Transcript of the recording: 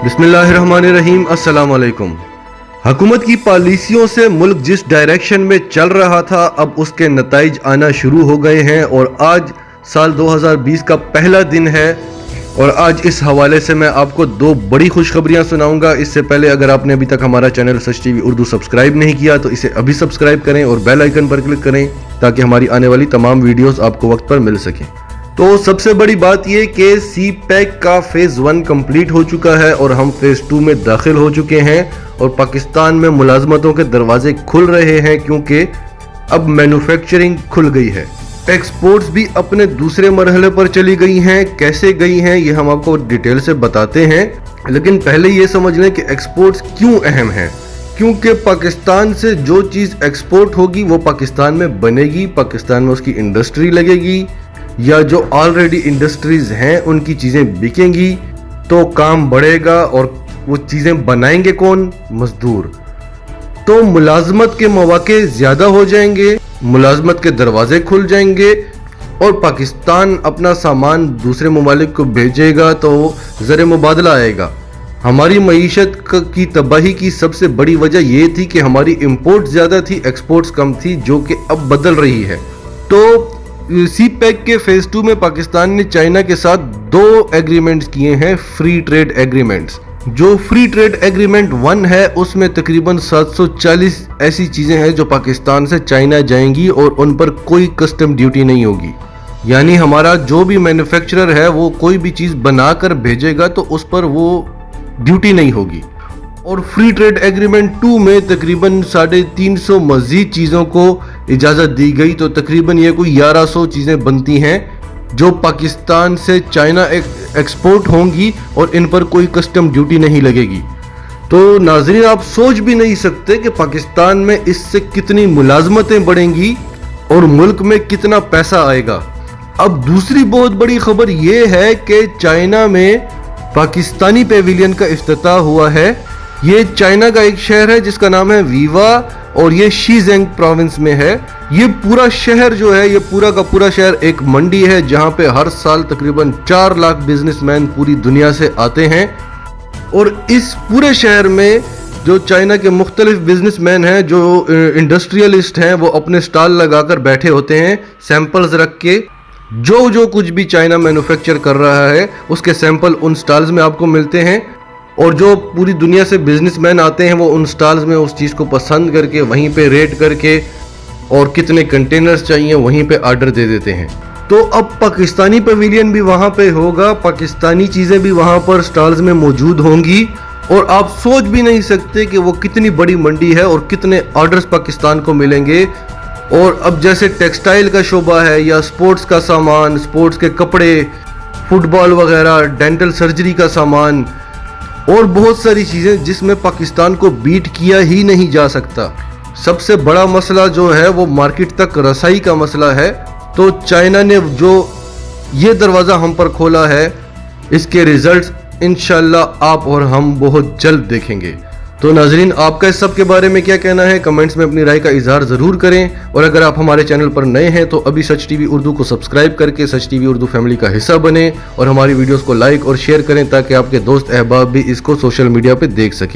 बिस्मिल्लाहिर्रहमानिर्रहीम, अस्सलाम वालेकुम। हुकूमत की पॉलिसियों से मुल्क जिस डायरेक्शन में चल रहा था, अब उसके नताइज आना शुरू हो गए हैं और आज साल 2020 का पहला दिन है। और आज इस हवाले से मैं आपको दो बड़ी खुशखबरियां सुनाऊंगा। इससे पहले अगर आपने अभी तक हमारा चैनल सच टीवी उर्दू सब्सक्राइब नहीं किया तो इसे अभी सब्सक्राइब करें और बेल आइकन पर क्लिक करें ताकि हमारी आने वाली तमाम वीडियोस आपको वक्त पर मिल सकें। तो सबसे बड़ी बात यह कि सी पैक का फेज़ 1 कंप्लीट हो चुका है और हम फेज़ 2 में दाखिल हो चुके हैं और पाकिस्तान में मुलाजमतों के दरवाजे खुल रहे हैं क्योंकि अब मैन्युफैक्चरिंग खुल गई है। एक्सपोर्ट्स भी अपने दूसरे मरहले पर चली गई हैं। कैसे गई हैं ये हम आपको डिटेल से बताते हैं, लेकिन पहले ये समझ लें कि एक्सपोर्ट्स क्यों अहम हैं। क्योंकि पाकिस्तान से जो चीज़ एक्सपोर्ट होगी वो पाकिस्तान में बनेगी, पाकिस्तान में उसकी इंडस्ट्री लगेगी या जो ऑलरेडी इंडस्ट्रीज हैं उनकी चीज़ें बिकेंगी तो काम बढ़ेगा। और वो चीज़ें बनाएंगे कौन? मजदूर। तो मुलाजमत के मौके ज़्यादा हो जाएंगे, मुलाजमत के दरवाजे खुल जाएंगे और पाकिस्तान अपना सामान दूसरे ममालिक को भेजेगा तो ज़र मुबादला आएगा। हमारी मईशत की तबाही की सबसे बड़ी वजह ये थी कि हमारी इंपोर्ट ज़्यादा थी, एक्सपोर्ट्स कम थी, जो कि अब बदल रही है। तो सी पैक के फेज़ 2 में पाकिस्तान ने चाइना के साथ 2 एग्रीमेंट्स किए हैं, फ्री ट्रेड एग्रीमेंट्स। जो फ्री ट्रेड एग्रीमेंट 1 है उसमें तकरीबन 740 ऐसी चीज़ें हैं जो पाकिस्तान से चाइना जाएंगी और उन पर कोई कस्टम ड्यूटी नहीं होगी। यानी हमारा जो भी मैन्युफैक्चरर है वो कोई भी चीज़ बनाकर भेजेगा तो उस पर वो ड्यूटी नहीं होगी। और फ्री ट्रेड एग्रीमेंट 2 में तकरीबन 350 मज़ीद चीज़ों को इजाज़त दी गई, तो तकरीबन ये कोई 1100 चीज़ें बनती हैं जो पाकिस्तान से चाइना एक्सपोर्ट होंगी और इन पर कोई कस्टम ड्यूटी नहीं लगेगी। तो नाज़रीन, आप सोच भी नहीं सकते कि पाकिस्तान में इससे कितनी मुलाजमतें बढ़ेंगी और मुल्क में कितना पैसा आएगा। अब दूसरी बहुत बड़ी खबर ये है कि चाइना में पाकिस्तानी पेविलियन का इफ्तिताह हुआ है। ये चाइना का एक शहर है जिसका नाम है वीवा और ये शीजेंग प्रोविंस में है। ये पूरा शहर जो है, ये पूरा का पूरा शहर एक मंडी है जहां पे हर साल तकरीबन 4 लाख बिजनेसमैन पूरी दुनिया से आते हैं। और इस पूरे शहर में जो चाइना के मुख्तलिफ बिजनेसमैन हैं, जो इंडस्ट्रियलिस्ट हैं, वो अपने स्टॉल लगाकर बैठे होते हैं, सैंपल्स रख के। जो कुछ भी चाइना मैन्युफैक्चर कर रहा है उसके सैंपल उन स्टॉल्स में आपको मिलते हैं और जो पूरी दुनिया से बिजनेसमैन आते हैं वो उन स्टॉल्स में उस चीज़ को पसंद करके वहीं पे रेट करके और कितने कंटेनर्स चाहिए वहीं पे ऑर्डर दे देते हैं। तो अब पाकिस्तानी पवेलियन भी वहाँ पे होगा, पाकिस्तानी चीज़ें भी वहाँ पर स्टॉल्स में मौजूद होंगी और आप सोच भी नहीं सकते कि वो कितनी बड़ी मंडी है और कितने ऑर्डर्स पाकिस्तान को मिलेंगे। और अब जैसे टेक्सटाइल का शोबा है या स्पोर्ट्स का सामान, स्पोर्ट्स के कपड़े, फुटबॉल वगैरह, डेंटल सर्जरी का सामान और बहुत सारी चीज़ें जिसमें पाकिस्तान को बीट किया ही नहीं जा सकता। सबसे बड़ा मसला जो है वो मार्केट तक रसाई का मसला है। तो चाइना ने जो ये दरवाज़ा हम पर खोला है, इसके रिजल्ट्स इंशाल्लाह आप और हम बहुत जल्द देखेंगे। तो नाजरीन, आपका इस सब के बारे में क्या कहना है? कमेंट्स में अपनी राय का इजहार ज़रूर करें और अगर आप हमारे चैनल पर नए हैं तो अभी सच टीवी उर्दू को सब्सक्राइब करके सच टीवी उर्दू फैमिली का हिस्सा बने और हमारी वीडियोस को लाइक और शेयर करें ताकि आपके दोस्त अहबाब भी इसको सोशल मीडिया पे देख सकें।